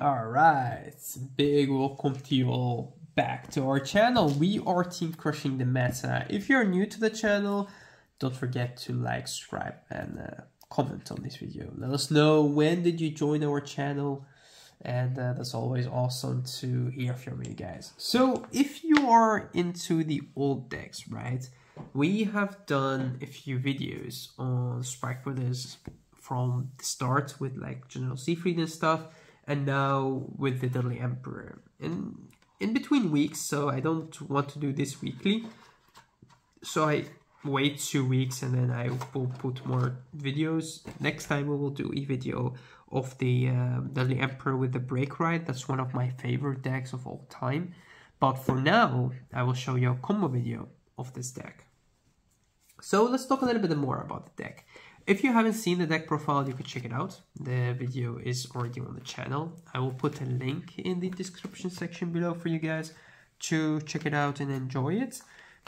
Alright, big welcome to you all back to our channel. We are Team Crushing the Meta. If you're new to the channel, don't forget to like, subscribe and comment on this video. Let us know when did you join our channel, and that's always awesome to hear from you guys. So if you are into the old decks, right, we have done a few videos on Spike Brothers from the start with like General Siegfried and stuff, and now with the Dudley Emperor in between weeks, so I don't want to do this weekly, so I wait 2 weeks and then I will put more videos. Next time we will do a video of the Dudley Emperor with the Break Ride. That's one of my favorite decks of all time, but for now I will show you a combo video of this deck. So let's talk a little bit more about the deck. If you haven't seen the deck profile, you can check it out. The video is already on the channel. I will put a link in the description section below for you guys to check it out and enjoy it.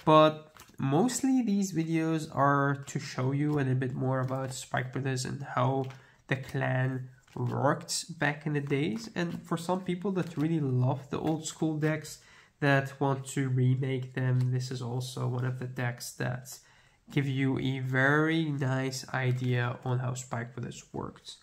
But mostly these videos are to show you a little bit more about Spike Brothers and how the clan worked back in the days. And for some people that really love the old school decks that want to remake them, this is also one of the decks that give you a very nice idea on how Spike Brothers worked.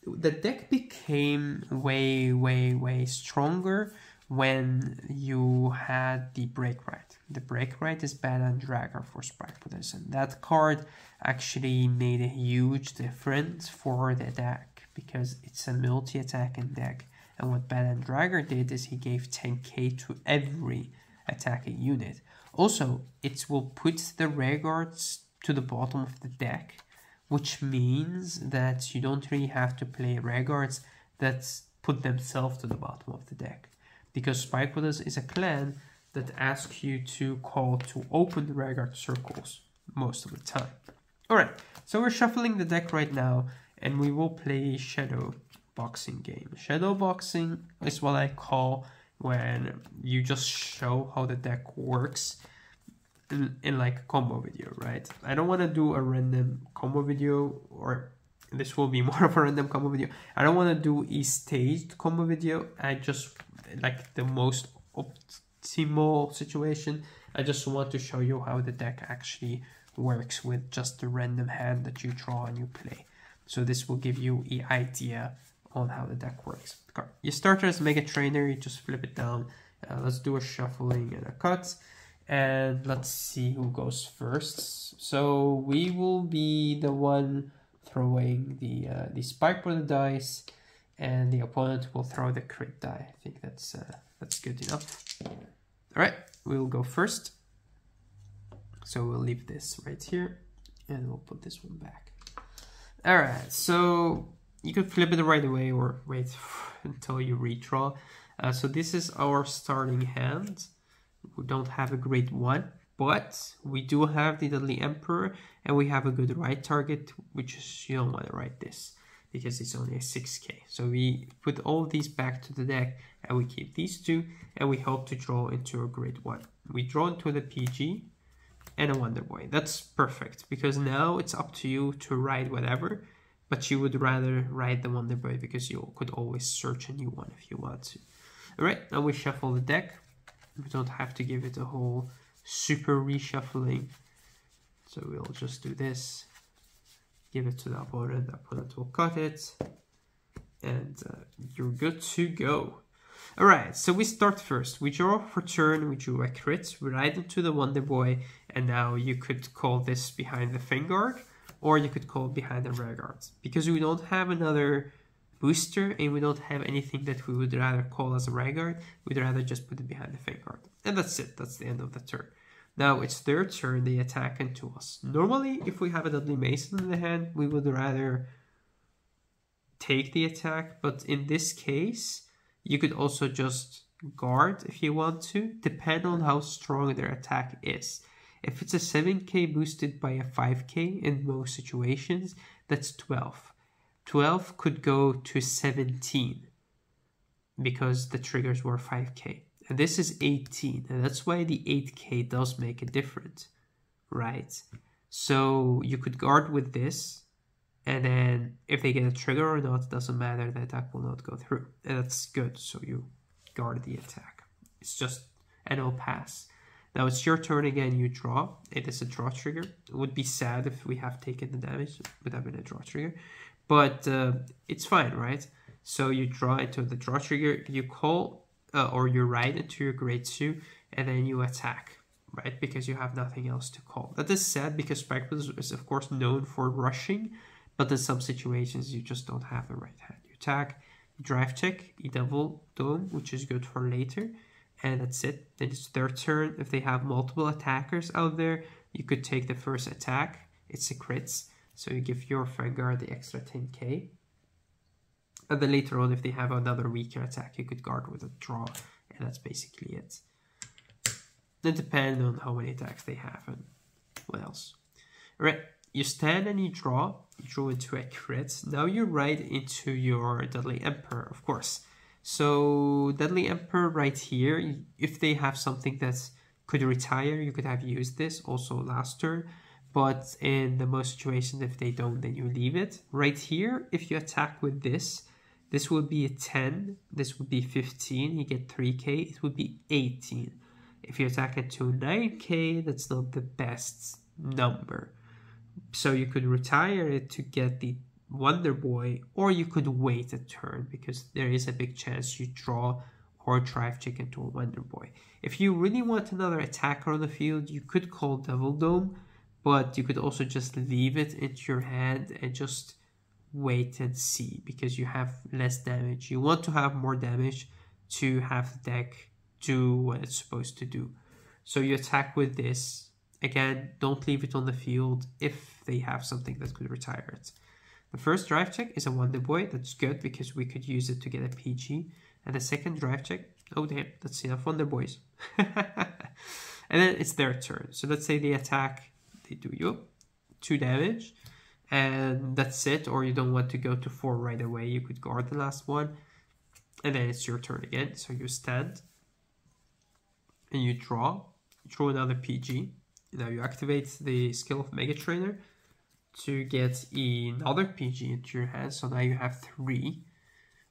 The deck became way stronger when you had the Break Ride. The Break Ride is Badass Dragger for Spike Brothers, and that card actually made a huge difference for the deck because it's a multi-attacking deck, and what Badass Dragger did is he gave 10k to every attacking unit. Also, it will put the rear guards to the bottom of the deck, which means that you don't really have to play rear guards that put themselves to the bottom of the deck, because Spike Brothers is a clan that asks you to call to open the rear guard circles most of the time. Alright, so we're shuffling the deck right now, and we will play shadow boxing game. Shadow boxing is what I call when you just show how the deck works in like a combo video, right? I don't want to do a random combo video, or this will be more of a random combo video. I don't want to do a staged combo video. I just like the most optimal situation. I just want to show you how the deck actually works with just the random hand that you draw and you play. So this will give you an idea on how the deck works. You start as Mega Trainer, you just flip it down. Let's do a shuffling and a cut, and let's see who goes first. So we will be the one throwing the Spike Brother dice, and the opponent will throw the crit die. I think that's good enough. All right, we'll go first. So we'll leave this right here, and we'll put this one back. All right, so you could flip it right away or wait until you redraw. So this is our starting hand. We don't have a great one, but we do have the Dudley Emperor, and we have a good right target, which is, you don't want to write this because it's only a 6k. So we put all of these back to the deck, and we keep these two, and we hope to draw into a great one. We draw into the PG and a Wonder Boy. That's perfect, because now it's up to you to ride whatever, but you would rather ride the Wonder Boy because you could always search a new one if you want to. Alright, now we shuffle the deck. We don't have to give it a whole super reshuffling. So we'll just do this. Give it to the opponent will cut it. And you're good to go. Alright, so we start first. We draw for turn, we drew a crit, we ride into the Wonder Boy, and now you could call this behind the Vanguard, or you could call it behind the rear guards. Because we don't have another booster and we don't have anything that we would rather call as a rear guard, we'd rather just put it behind the Vanguard. And that's it, that's the end of the turn. Now it's their turn, they attack into us. Normally, if we have a Dudley Mason in the hand, we would rather take the attack, but in this case, you could also just guard if you want to, depend on how strong their attack is. If it's a 7k boosted by a 5k in most situations, that's 12. 12 could go to 17 because the triggers were 5k. And this is 18, and that's why the 8k does make a difference, right? So you could guard with this, And then if they get a trigger or not, it doesn't matter, the attack will not go through. And that's good, so you guard the attack. It's just an no pass. Now it's your turn again, you draw. It is a draw trigger. It would be sad if we have taken the damage. It would have been a draw trigger. But it's fine, right? So you draw into the draw trigger, you call or you ride into your grade 2, and then you attack, right? Because you have nothing else to call. That is sad because Spikeblade is of course known for rushing, but in some situations you just don't have the right hand. You attack, you drive check, you double dome, which is good for later, and that's it. Then it's their turn. If they have multiple attackers out there, you could take the first attack. It's a crits, so you give your Vanguard the extra 10k. And then later on, if they have another weaker attack, you could guard with a draw, and that's basically it. It depends on how many attacks they have and what else. Alright, you stand and you draw into a crit. Now you ride into your Dudley Emperor, of course. So Dudley Emperor right here, if they have something that could retire, you could have used this also last turn. But in the most situations, if they don't, then you leave it. Right here, if you attack with this would be a 10, this would be 15, you get 3k, it would be 18. If you attack it to 9k, that's not the best number. So you could retire it to get the Wonder Boy, or you could wait a turn, because there is a big chance you draw or drive check into a Wonder Boy. If you really want another attacker on the field, you could call Devil Dome, but you could also just leave it into your hand and just wait and see, because you have less damage. You want to have more damage to have the deck do what it's supposed to do. So you attack with this. Again, don't leave it on the field if they have something that could retire it. The first drive check is a Wonder Boy. That's good because we could use it to get a PG. And the second drive check, oh damn, that's enough Wonder Boys. And then it's their turn. So let's say they attack, they do you 2 damage. And that's it, or you don't want to go to 4 right away, you could guard the last one, and then it's your turn again. So you stand and you draw another PG. Now you activate the skill of Mega Trainer to get another PG into your hand, so now you have 3.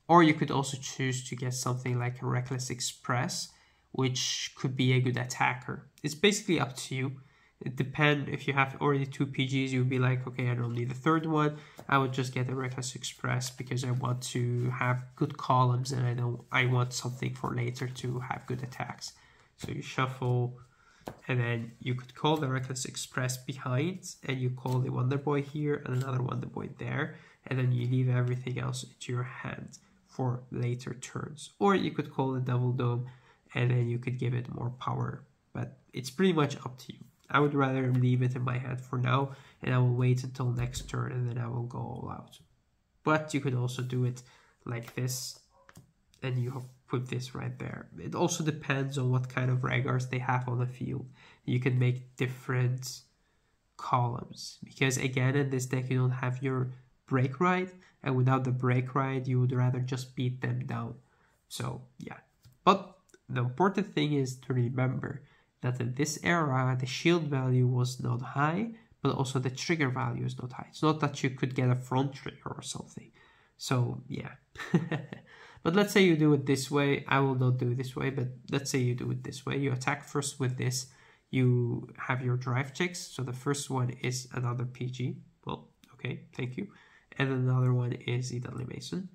Or you could also choose to get something like a Reckless Express, which could be a good attacker. It's basically up to you. It depends. If you have already 2 PGs, you'll be like, okay, I don't need the third one. I would just get a Reckless Express because I want to have good columns and I want something for later to have good attacks. So you shuffle, and then you could call the Reckless Express behind, and you call the Wonder Boy here and another Wonder Boy there, and then you leave everything else into your hand for later turns. Or you could call the Devil Dome, and then you could give it more power. But it's pretty much up to you. I would rather leave it in my hand for now, and I will wait until next turn, and then I will go all out. But you could also do it like this, and you put this right there. It also depends on what kind of Ragars they have on the field. You can make different columns, because again, in this deck you don't have your Break Ride, and without the Break Ride you would rather just beat them down. So yeah, but the important thing is to remember that in this era, the shield value was not high, but also the trigger value is not high. It's not that you could get a front trigger or something. So, yeah. But let's say you do it this way. I will not do it this way, but let's say you do it this way. You attack first with this. You have your drive checks. So the first one is another PG. Well, okay, thank you. And another one is the Dudley Mason.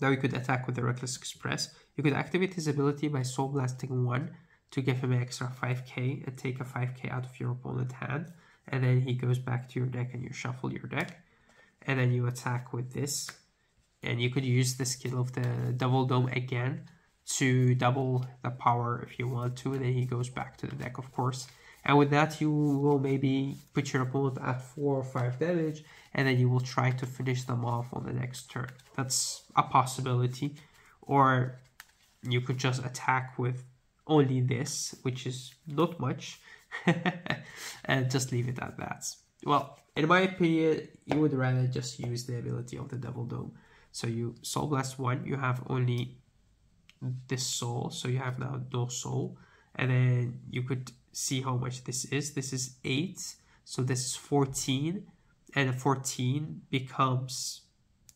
Now you could attack with the Reckless Express. You could activate his ability by Soul Blasting 1. To give him an extra 5k and take a 5k out of your opponent's hand, and then he goes back to your deck and you shuffle your deck, and then you attack with this, and you could use the skill of the Double Dome again to double the power if you want to, and then he goes back to the deck, of course. And with that you will maybe put your opponent at 4 or 5 damage, and then you will try to finish them off on the next turn. That's a possibility. Or you could just attack with only this, which is not much, and just leave it at that. Well, in my opinion, you would rather just use the ability of the Devil Dome. So you Soul Blast 1, you have only this soul, so you have now no soul, and then you could see how much this is. This is 8, so this is 14, and a 14 becomes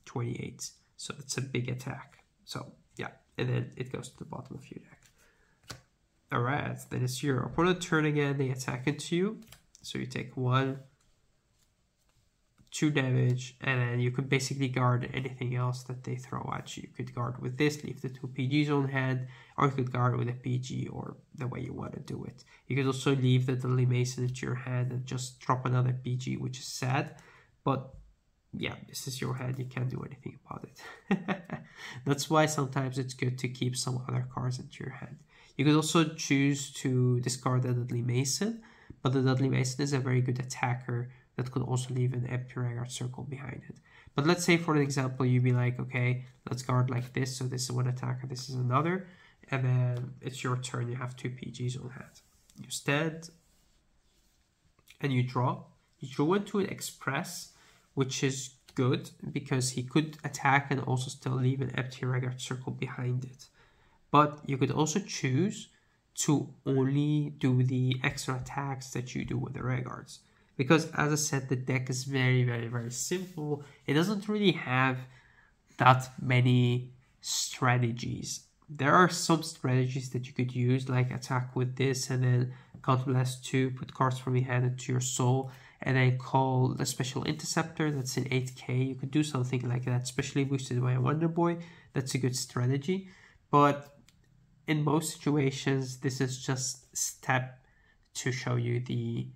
28. So it's a big attack. So yeah, and then it goes to the bottom of your deck. Alright, then it's your opponent's turn again. They attack into you. So you take 1, 2 damage, and then you could basically guard anything else that they throw at you. You could guard with this, leave the 2 PGs on hand, or you could guard with a PG, or the way you want to do it. You could also leave the Dudley Mason into your hand and just drop another PG, which is sad, but yeah, this is your hand, you can't do anything about it. That's why sometimes it's good to keep some other cards into your hand. You could also choose to discard the Dudley Mason, but the Dudley Mason is a very good attacker that could also leave an empty Vanguard circle behind it. But let's say for an example, you'd be like, okay, let's guard like this. So this is one attacker, this is another. And then it's your turn, you have 2 PGs on hand. You stand and you draw. You draw into an Express, which is good because he could attack and also still leave an empty Vanguard circle behind it. But you could also choose to only do the extra attacks that you do with the Vanguards. Because as I said, the deck is very, very, very simple. It doesn't really have that many strategies. There are some strategies that you could use, like attack with this and then Counterblast 2, put cards from your hand into your soul, and then call the Special Interceptor that's in 8k. You could do something like that, especially boosted by a Wonder Boy. That's a good strategy. But in most situations, this is just a step to show you the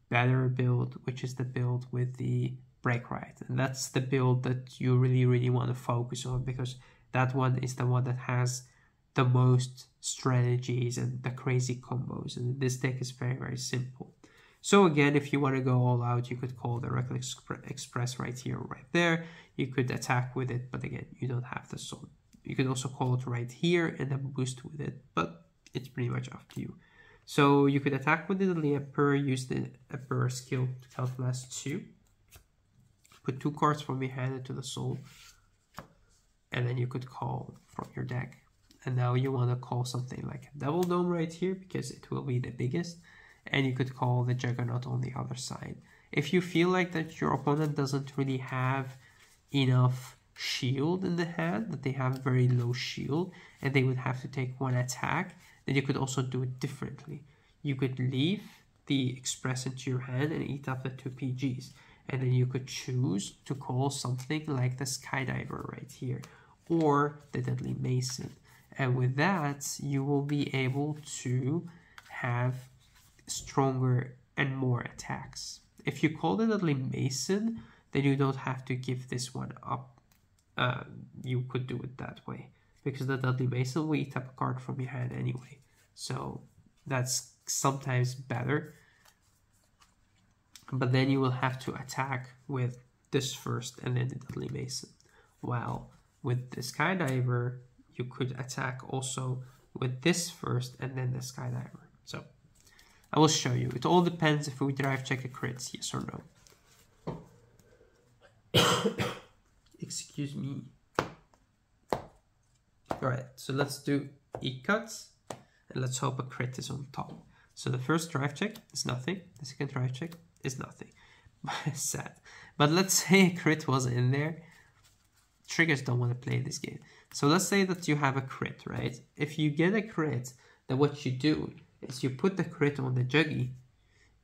better build, which is the build with the Break Right. And that's the build that you really, really want to focus on, because that one is the one that has the most strategies and the crazy combos. And this deck is very, very simple. So again, if you want to go all out, you could call the Reckless Express right here or right there. You could attack with it, but again, you don't have the soul. You could also call it right here and then boost with it, but it's pretty much up to you. So you could attack with the Emperor, use the Emperor skill to Counterblast 2. Put 2 cards from your hand into the soul. And then you could call from your deck. And now you want to call something like a Devil Dome right here, because it will be the biggest. And you could call the Juggernaut on the other side. If you feel like that your opponent doesn't really have enough shield in the hand, that they have very low shield, and they would have to take 1 attack, then you could also do it differently. You could leave the Express into your hand and eat up the 2 PGs. And then you could choose to call something like the Skydiver right here, or the Deadly Mason. And with that, you will be able to have stronger and more attacks. If you call the Deadly Mason, then you don't have to give this one up. You could do it that way, because the Dudley Mason will eat up a card from your hand anyway. So that's sometimes better. But then you will have to attack with this first and then the Dudley Mason. While with the Skydiver, you could attack also with this first and then the Skydiver. So I will show you. It all depends if we drive check a crits, yes or no. Excuse me. Alright, so let's do 8 cuts, and let's hope a crit is on top. So the first drive check is nothing, the second drive check is nothing. Sad. But let's say a crit was in there. Triggers don't want to play this game. So let's say that you have a crit, right? If you get a crit, then what you do is you put the crit on the Juggy,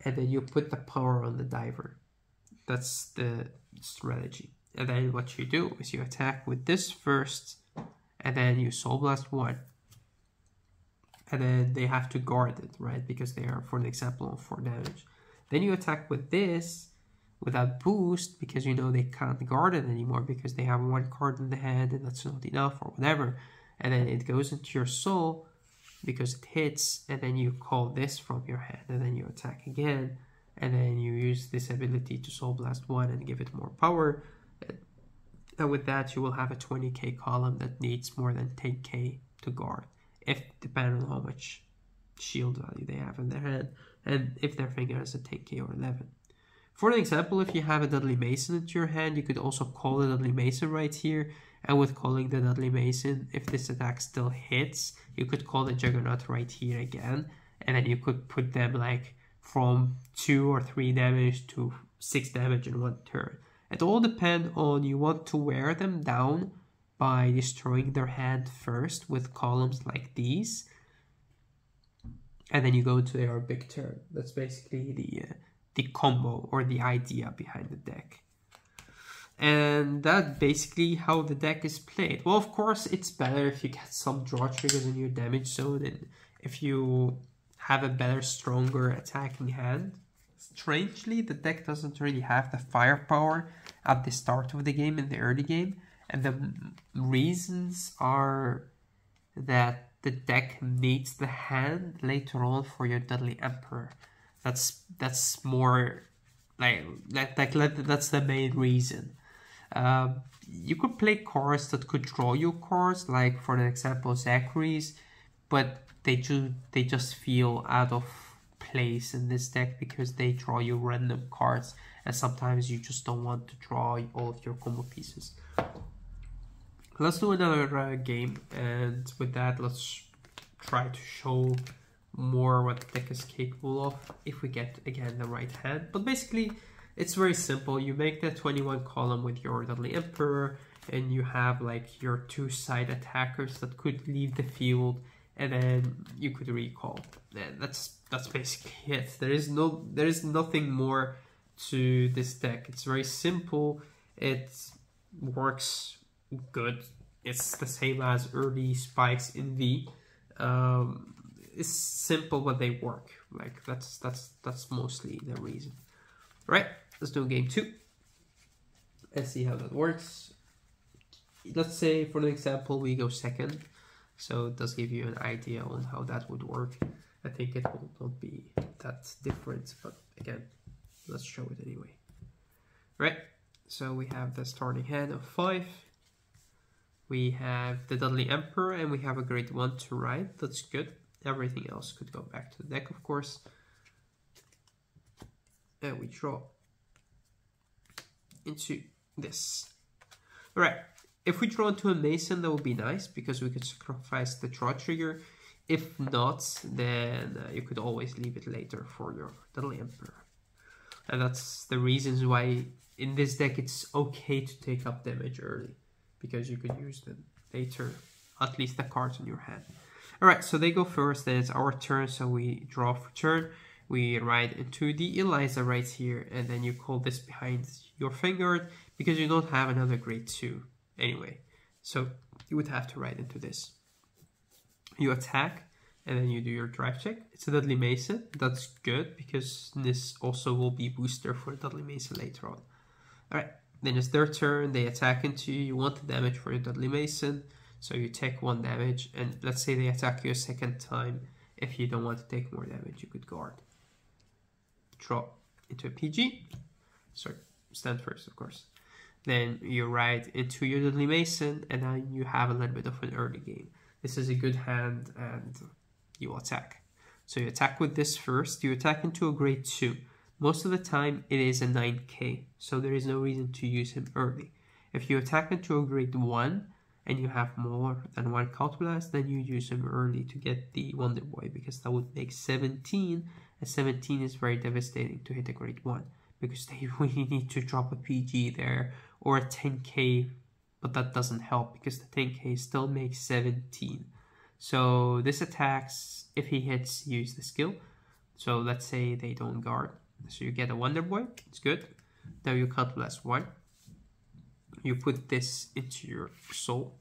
and then you put the power on the Diver. That's the strategy. And then what you do is you attack with this first, and then you Soul Blast 1. And then they have to guard it, right? Because they are, for an example, on 4 damage. Then you attack with this without boost, because you know they can't guard it anymore because they have 1 card in the hand and that's not enough or whatever. And then it goes into your soul because it hits, and then you call this from your hand, and then you attack again. And then you use this ability to Soul Blast 1 and give it more power. And with that, you will have a 20k column that needs more than 10k to guard, if depending on how much shield value they have in their hand, and if their finger has a 10k or 11. For an example, if you have a Dudley Mason into your hand, you could also call the Dudley Mason right here, and with calling the Dudley Mason, if this attack still hits, you could call the Juggernaut right here again, and then you could put them like from 2 or 3 damage to 6 damage in one turn. It all depends on you want to wear them down by destroying their hand first with columns like these, and then you go to their big turn. That's basically the combo or the idea behind the deck. And that's basically how the deck is played. Well, of course, it's better if you get some draw triggers in your damage zone and if you have a better, stronger attacking hand. Strangely, the deck doesn't really have the firepower at the start of the game, in the early game. And the reasons are that the deck needs the hand later on for your Dudley Emperor. That's more that's the main reason. You could play cards that could draw you cards, like for an example Zachary's, but they just feel out of place in this deck because they draw you random cards, and sometimes you just don't want to draw all of your combo pieces. Let's do another game, and with that let's try to show more what the deck is capable of if we get again the right hand. But basically it's very simple. You make the 21 column with your Dudley Emperor, and you have like your 2 side attackers that could leave the field, and then you could recall. And that's basically it. There is nothing more to this deck. It's very simple. It works good. It's the same as early spikes in V. It's simple, but they work. Like that's mostly the reason. Right, let's do game 2 and see how that works. Let's say for an example we go second, so it does give you an idea on how that would work. I think it will not be that different, but again, let's show it anyway. Right, so we have the starting hand of 5. We have the Dudley Emperor, and we have a grade 1 to write. That's good. Everything else could go back to the deck, of course. And we draw into this. Alright, if we draw into a Mason, that would be nice because we could sacrifice the draw trigger. If not, then you could always leave it later for your Dudley Emperor. And that's the reasons why in this deck it's okay to take up damage early, because you could use them later, at least the cards in your hand. Alright, so they go first, then it's our turn, so we draw for turn. We write into the Eliza right here, and then you call this behind your Vanguard because you don't have another grade 2 anyway. So you would have to write into this. You attack, and then you do your drive check. It's a Dudley Mason. That's good because this also will be booster for Dudley Mason later on. Alright, then it's their turn. They attack into you. You want the damage for your Dudley Mason, so you take 1 damage, and let's say they attack you a second time. If you don't want to take more damage, you could guard. Draw into a PG. Sorry, stand first, of course. Then you ride into your Dudley Mason, and then you have a little bit of an early game. This is a good hand, and you attack. So you attack with this first. You attack into a grade 2. Most of the time, it is a 9k, so there is no reason to use him early. If you attack into a grade 1, and you have more than 1 Counterblast, then you use him early to get the Wonder Boy, because that would make 17, and 17 is very devastating to hit a grade 1, because they really need to drop a PG there, or a 10k, but that doesn't help, because the 10k still makes 17. So this attacks, if he hits, use the skill. So let's say they don't guard, so you get a Wonder Boy, it's good. Now you Counterblast 1. You put this into your soul,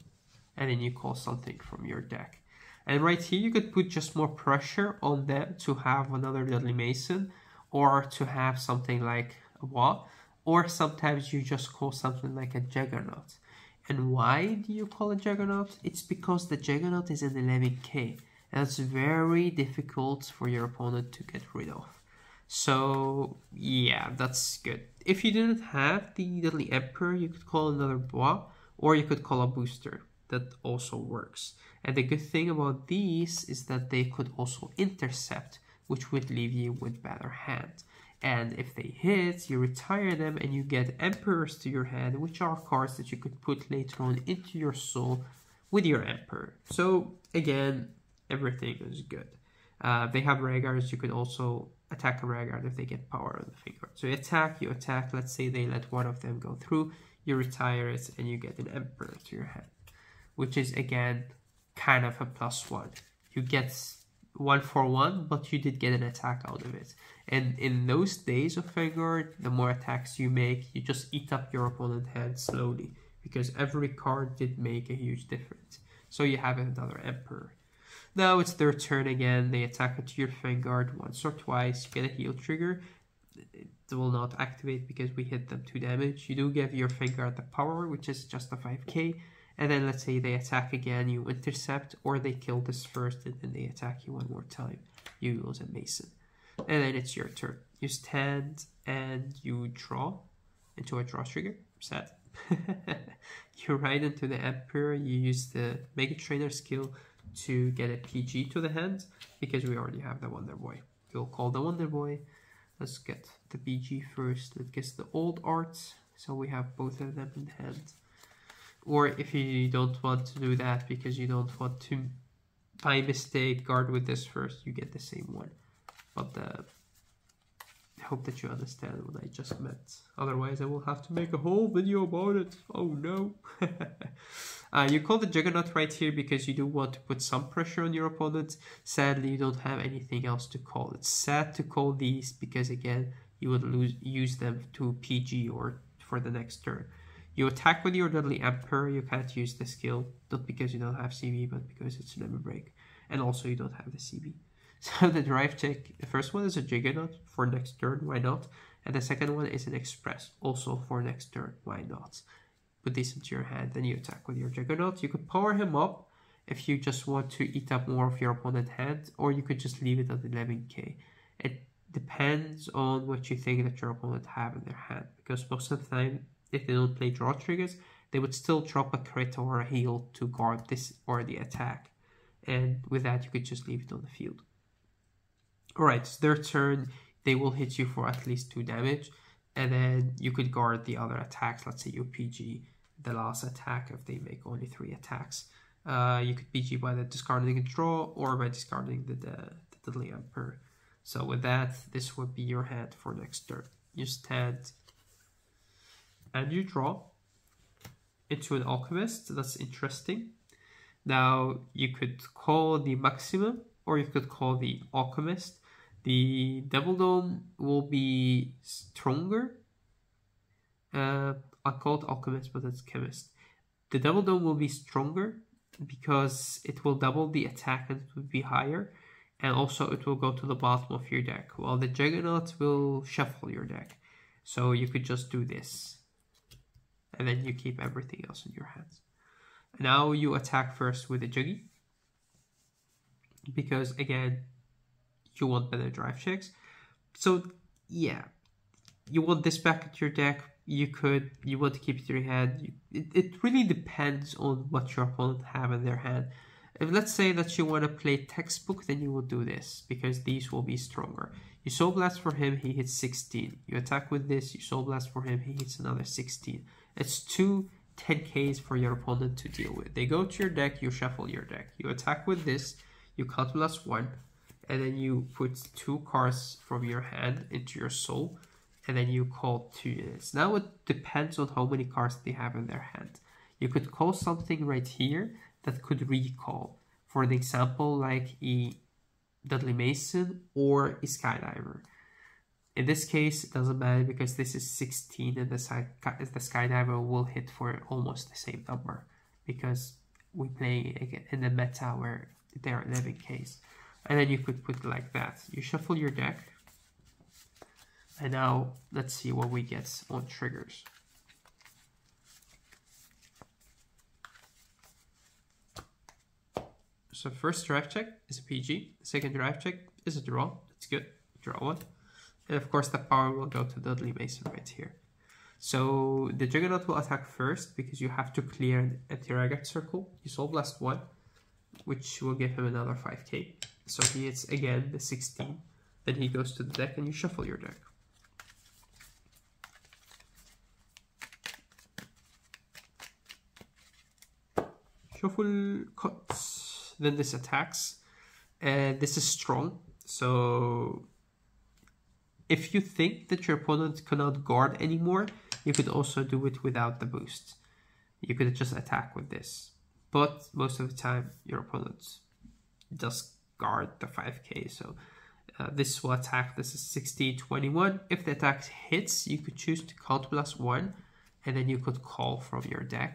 and then you call something from your deck. And right here, you could put just more pressure on them to have another Dudley Mason, or to have something like a wall, or sometimes you just call something like a Juggernaut. And why do you call a Juggernaut? It's because the Juggernaut is an 11k, and it's very difficult for your opponent to get rid of. So yeah, that's good. If you didn't have the Dudley Emperor, you could call another Bois, or you could call a booster. That also works. And the good thing about these is that they could also intercept, which would leave you with better hand. And if they hit, you retire them and you get Emperors to your hand, which are cards that you could put later on into your soul with your Emperor. So again, everything is good. They have Rhaegars. You could also attack a Vanguard if they get power on the Vanguard. So you attack, let's say they let one of them go through, you retire it, and you get an Emperor to your hand, which is again kind of a +1. You get 1 for 1, but you did get an attack out of it. And in those days of Vanguard, the more attacks you make, you just eat up your opponent's hand slowly, because every card did make a huge difference. So you have another Emperor. Now it's their turn again. They attack at your Vanguard once or twice. You get a heal trigger. It will not activate because we hit them 2 damage. You do give your Vanguard the power, which is just a 5k. And then let's say they attack again, you intercept, or they kill this first and then they attack you one more time. You lose a Mason. And then it's your turn. You stand and you draw into a draw trigger. Sad. You ride into the Emperor. You use the Mega Trainer skill to get a PG to the hand because we already have the Wonder Boy. We'll call the Wonder Boy. Let's get the PG first. Let's get the old art. So we have both of them in hand. Or if you don't want to do that because you don't want to by mistake guard with this first, you get the same one. But I hope that you understand what I just meant. Otherwise I will have to make a whole video about it. Oh no. You call the Juggernaut right here because you do want to put some pressure on your opponent. Sadly, you don't have anything else to call. It's sad to call these because again, you would use them to PG or for the next turn. You attack with your Dudley Emperor. You can't use the skill, not because you don't have CB, but because it's never break. And also you don't have the CB. So the drive check, the first one is a Juggernaut for next turn, why not? And the second one is an Express, also for next turn, why not? Put this into your hand, then you attack with your Juggernaut. You could power him up if you just want to eat up more of your opponent's hand, or you could just leave it at 11k. It depends on what you think that your opponent have in their hand, because most of the time, if they don't play draw triggers, they would still drop a crit or a heal to guard this or the attack. And with that, you could just leave it on the field. Alright, it's their turn. They will hit you for at least 2 damage. And then you could guard the other attacks. Let's say you PG the last attack if they make only 3 attacks. You could PG by the discarding a draw or by discarding the Dudley Emperor. So with that, this would be your hand for next turn. You stand and you draw into an Alchemist. That's interesting. Now you could call the Maximum or you could call the Alchemist. The Devil Dome will be stronger. I call it Alchemist, but it's Chemist. The Devil Dome will be stronger because it will double the attack and it will be higher. And also it will go to the bottom of your deck. While the Juggernaut will shuffle your deck. So you could just do this. And then you keep everything else in your hands. Now you attack first with the Juggy. Because again, you want better drive checks. So yeah, you want this back at your deck. You want to keep it in your hand. It really depends on what your opponent have in their hand. If let's say that you want to play textbook, then you will do this because these will be stronger. You Soul Blast for him, he hits 16. You attack with this, you Soul Blast for him, he hits another 16. It's 2 10Ks for your opponent to deal with. They go to your deck, you shuffle your deck. You attack with this, you cut +1, and then you put 2 cards from your hand into your soul, and then you call 2 units. Now it depends on how many cards they have in their hand. You could call something right here that could recall. For an example, like a Dudley Mason or a Skydiver. In this case, it doesn't matter because this is 16 and the Skydiver will hit for almost the same number because we play again in the meta where there are 11Ks. And then you could put it like that. You shuffle your deck. And now let's see what we get on triggers. So first drive check is a PG. The second drive check is a draw. That's good. Draw 1. And of course the power will go to Dudley Mason right here. So the Juggernaut will attack first because you have to clear an anti-Ragged circle. You Soul Blast 1, which will give him another 5k. So he hits again the 16. Then he goes to the deck and you shuffle your deck. Shuffle, cuts. Then this attacks. And this is strong. So if you think that your opponent cannot guard anymore, you could also do it without the boost. You could just attack with this. But most of the time, your opponent does guard the 5k. So this will attack. This is 1621. If the attack hits, you could choose to count +1, and then you could call from your deck.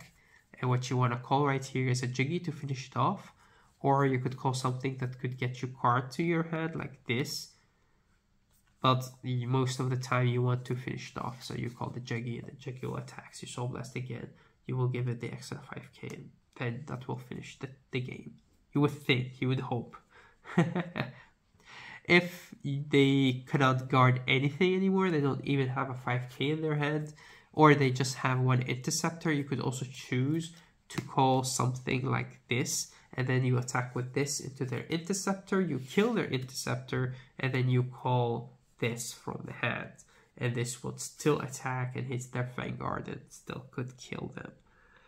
And what you want to call right here is a Jiggy to finish it off. Or you could call something that could get your card to your hand, like this. But most of the time you want to finish it off. So you call the Jiggy, and the Jiggy will attack. You Soul Blast again. You will give it the extra 5k, and then that will finish the game. You would think, you would hope. If they cannot guard anything anymore, they don't even have a 5k in their hand, or they just have one interceptor, you could also choose to call something like this, and then you attack with this into their interceptor, you kill their interceptor, and then you call this from the hand. And this would still attack and hit their Vanguard and still could kill them.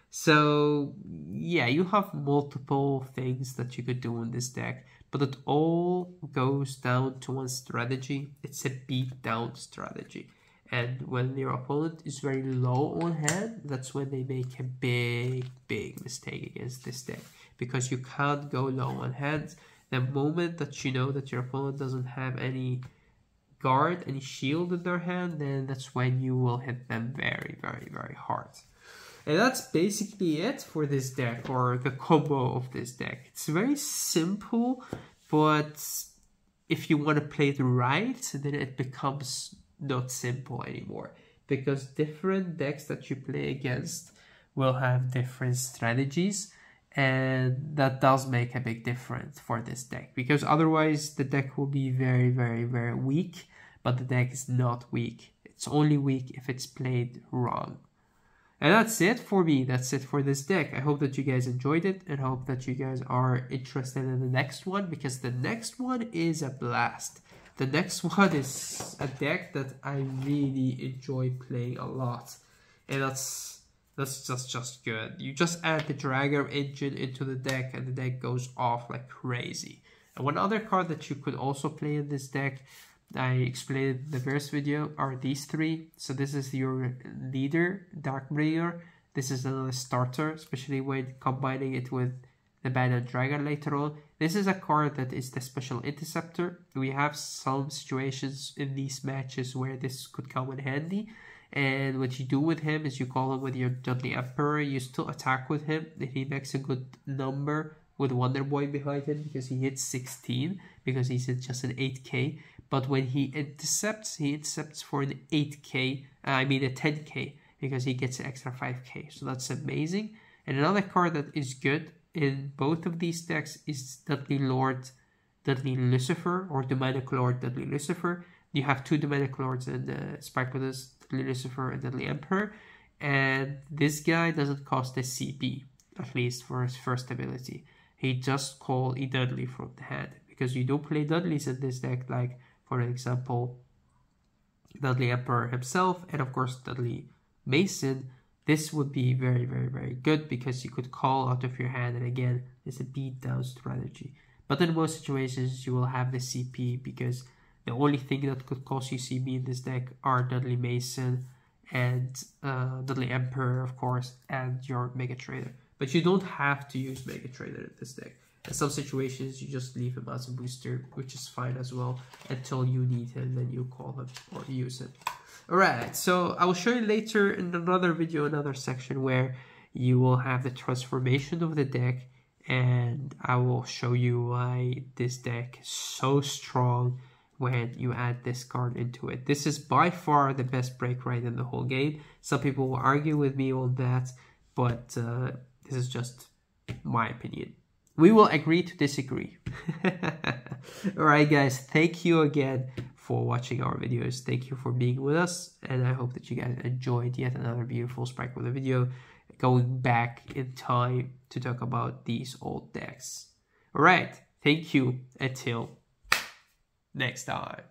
So yeah, you have multiple things that you could do in this deck, but it all goes down to one strategy. It's a beat down strategy. And when your opponent is very low on hand, that's when they make a big mistake against this deck. Because you can't go low on hand. The moment that you know that your opponent doesn't have any guard, any shield in their hand, then that's when you will hit them very hard. And that's basically it for this deck, or the combo of this deck. It's very simple, but if you want to play it right, then it becomes not simple anymore. Because different decks that you play against will have different strategies, and that does make a big difference for this deck. Because otherwise the deck will be very weak, but the deck is not weak. It's only weak if it's played wrong. And that's it for me. That's it for this deck. I hope that you guys enjoyed it, and hope that you guys are interested in the next one, because the next one is a blast. The next one is a deck that I really enjoy playing a lot. And that's just good. You just add the Dragger engine into the deck and the deck goes off like crazy. And one other card that you could also play in this deck, I explained in the first video, are these three. So this is your leader, Darkbringer. This is another starter, especially when combining it with the Banner Dragon later on. This is a card that is the special interceptor. We have some situations in these matches where this could come in handy. And what you do with him is you call him with your Dudley Emperor. You still attack with him. He makes a good number with Wonder Boy behind him because he hits 16, because he's just an 8k. But when he intercepts for an 8k, I mean a 10k, because he gets an extra 5k. So that's amazing. And another card that is good in both of these decks is Dudley Lord, Dudley Lucifer, or Demonic Lord, Dudley Lucifer. You have two Demonic Lords in Sparkles, Dudley Lucifer and Dudley Emperor. And this guy doesn't cost a CP, at least for his first ability. He just calls a Dudley from the hand, because you don't play Dudleys in this deck, like, for example, Dudley Emperor himself, and of course Dudley Mason. This would be very good, because you could call out of your hand, and again, it's a beat down strategy. But in most situations, you will have the CP, because the only thing that could cost you CP in this deck are Dudley Mason and Dudley Emperor, of course, and your Mega Trader. But you don't have to use Mega Trader in this deck. In some situations, you just leave him as a booster, which is fine as well, until you need him, then you call him or use him. Alright, so I will show you later in another video, another section where you will have the transformation of the deck, and I will show you why this deck is so strong when you add this card into it. This is by far the best break right in the whole game. Some people will argue with me on that, but this is just my opinion. We will agree to disagree. Alright guys, thank you again for watching our videos. Thank you for being with us, and I hope that you guys enjoyed yet another beautiful Sparkle video, going back in time to talk about these old decks. Alright, thank you, until next time.